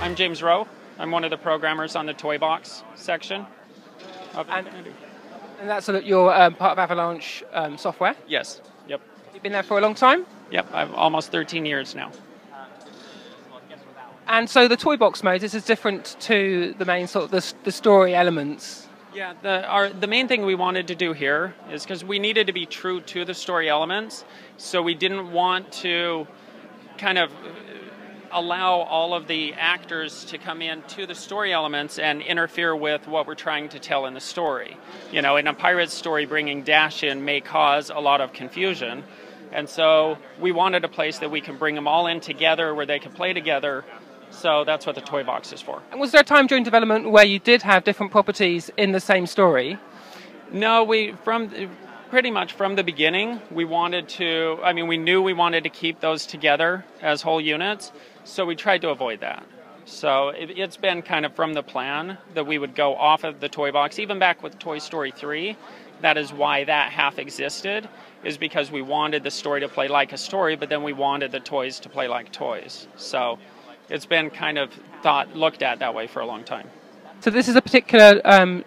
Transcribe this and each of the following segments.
I'm James Rowe. I'm one of the programmers on the Toy Box section of Infinity. And that's so that you're part of Avalanche software? Yes. Yep. You've been there for a long time? Yep. I'm almost 13 years now. And so the Toy Box mode, this is different to the main sort of the story elements. Yeah, the main thing we wanted to do here is because we needed to be true to the story elements, so we didn't want to kind of allow all of the actors to come in to the story elements and interfere with what we're trying to tell in the story. You know, in a pirate story, bringing Dash in may cause a lot of confusion, and so we wanted a place that we can bring them all in together where they can play together. So that's what the Toy Box is for. And was there a time during development where you did have different properties in the same story? No, pretty much from the beginning, we knew we wanted to keep those together as whole units, so we tried to avoid that. So it's been kind of from the plan that we would go off of the Toy Box, even back with Toy Story 3. That is why that half existed, is because we wanted the story to play like a story, but then we wanted the toys to play like toys. So it's been kind of looked at that way for a long time. So this is a particular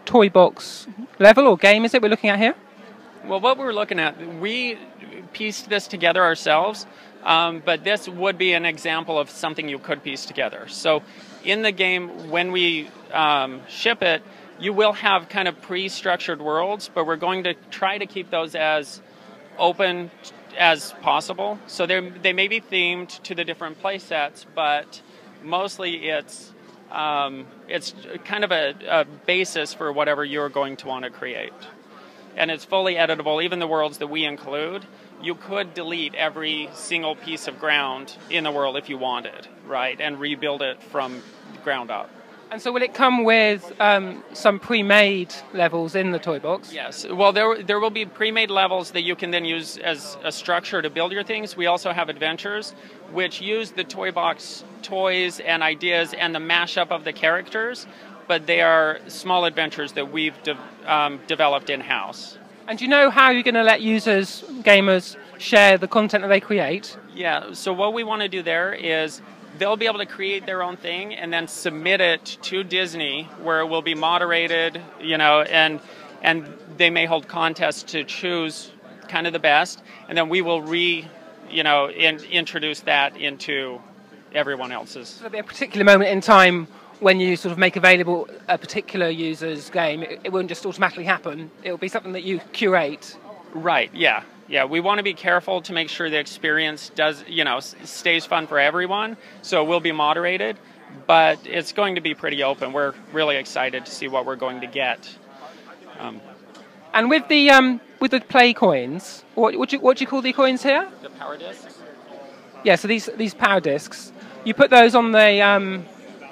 Toy Box level or game, is it, we're looking at here? Well, what we're looking at, we pieced this together ourselves, but this would be an example of something you could piece together. So in the game, when we ship it, you will have kind of pre-structured worlds, but we're going to try to keep those as open as possible. So they may be themed to the different play sets, but mostly it's kind of a basis for whatever you're going to want to create. And it's fully editable. Even the worlds that we include, you could delete every single piece of ground in the world if you wanted, right? And rebuild it from the ground up. And so will it come with some pre-made levels in the Toy Box? Yes. Well, there will be pre-made levels that you can then use as a structure to build your things. We also have adventures, which use the Toy Box toys and ideas and the mashup of the characters, but they are small adventures that we've developed in-house. And do you know how you're going to let users, gamers, share the content that they create? Yeah, so what we want to do there is they'll be able to create their own thing and then submit it to Disney, where it will be moderated, you know, and they may hold contests to choose kind of the best, and then we will introduce that into everyone else's. So there'll be a particular moment in time when you sort of make available a particular user's game. It won't just automatically happen. It will be something that you curate. Right, yeah. Yeah, we want to be careful to make sure the experience stays fun for everyone, so it will be moderated, but it's going to be pretty open. We're really excited to see what we're going to get. And with the play coins, what do you call the coins here? The power discs? Yeah, so these power discs, you put those on the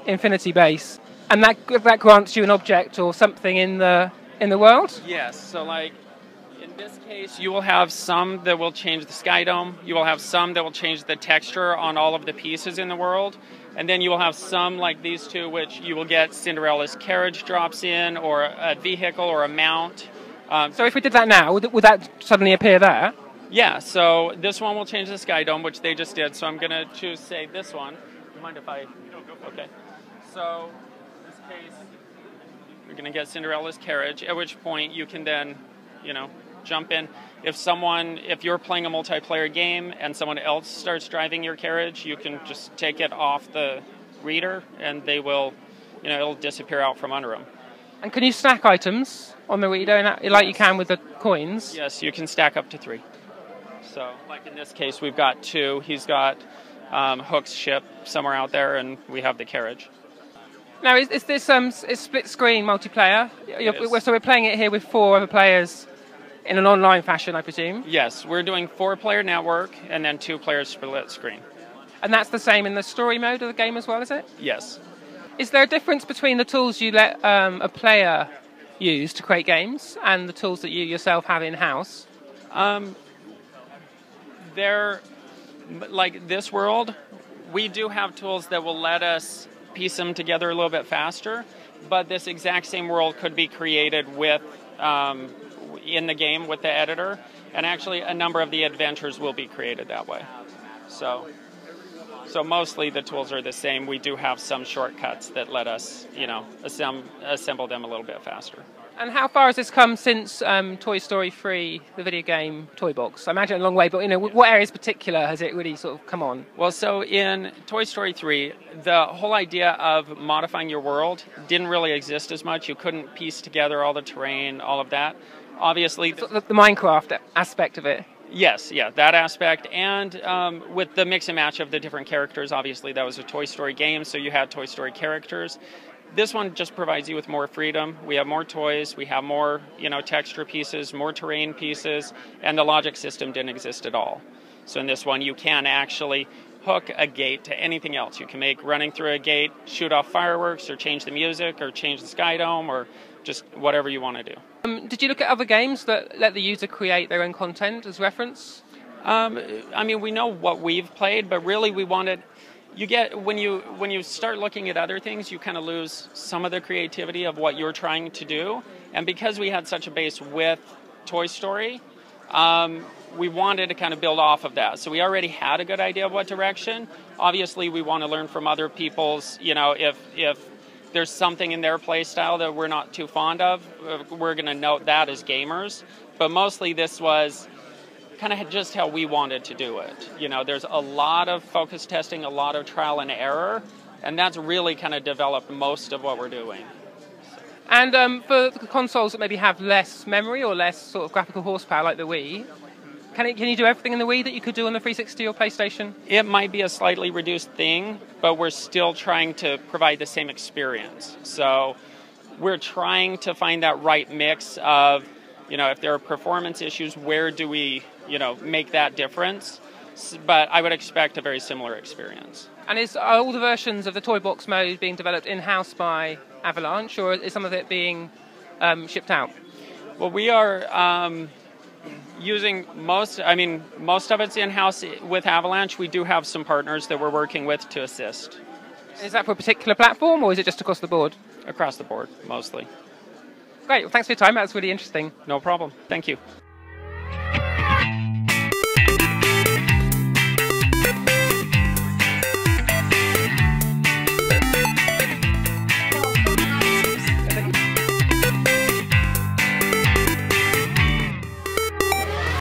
Infinity base, and that grants you an object or something in the world? Yes, so like in this case, you will have some that will change the sky dome. You will have some that will change the texture on all of the pieces in the world. And then you will have some like these two, which you will get Cinderella's carriage drops in, or a vehicle or a mount. So if we did that now, would that suddenly appear there? Yeah, so this one will change the sky dome, which they just did. So I'm going to choose, say, this one. Do you mind if I... Okay. So in this case, you're going to get Cinderella's carriage, at which point you can then, jump in. If you're playing a multiplayer game and someone else starts driving your carriage, you can just take it off the reader and they will, it'll disappear out from under them. And can you stack items on the reader like you can with the coins? Yes, you can stack up to 3. So, like in this case, we've got 2. He's got Hook's ship somewhere out there, and we have the carriage. Now, is this split screen multiplayer? So we're playing it here with 4 other players in an online fashion, I presume? Yes, we're doing 4-player network and then 2 players split screen. And that's the same in the story mode of the game as well, is it? Yes. Is there a difference between the tools you let a player use to create games and the tools that you yourself have in-house? Like this world, we do have tools that will let us piece them together a little bit faster, but this exact same world could be created with in the game with the editor, and actually a number of the adventures will be created that way. So So mostly the tools are the same. We do have some shortcuts that let us, assemble them a little bit faster. And how far has this come since Toy Story 3, the video game toy box? I imagine a long way, but what areas particular has it really sort of come on? Well, so in Toy Story 3, the whole idea of modifying your world didn't really exist as much. You couldn't piece together all the terrain, all of that. Obviously, the Minecraft aspect of it. Yes, yeah, that aspect. And with the mix and match of the different characters, obviously that was a Toy Story game, so you had Toy Story characters. This one just provides you with more freedom. We have more toys, we have more, texture pieces, more terrain pieces, and the logic system didn't exist at all. So in this one, you can actually hook a gate to anything else. You can make running through a gate, shoot off fireworks, or change the music, or change the sky dome, or just whatever you want to do. Did you look at other games that let the user create their own content as reference? We know what we've played, but really we wanted... when you start looking at other things, you kind of lose some of the creativity of what you're trying to do. And because we had such a base with Toy Story, we wanted to kind of build off of that. So we already had a good idea of what direction. Obviously, we want to learn from other people's, if there's something in their play style that we're not too fond of, we're going to note that as gamers. But mostly this was kind of just how we wanted to do it. There's a lot of focus testing, a lot of trial and error, and that's really kind of developed most of what we're doing. And for the consoles that maybe have less memory or less sort of graphical horsepower like the Wii, can you do everything in the Wii that you could do on the 360 or PlayStation? It might be a slightly reduced thing, but we're still trying to provide the same experience. So we're trying to find that right mix of, if there are performance issues, where do we, make that difference? But I would expect a very similar experience. And are all the versions of the toy box mode being developed in-house by Avalanche, or is some of it being shipped out? Well, we are using most of it's in-house with Avalanche. We do have some partners that we're working with to assist. Is that for a particular platform, or is it just across the board? Across the board, mostly. Great. Well, thanks for your time. That's really interesting. No problem. Thank you.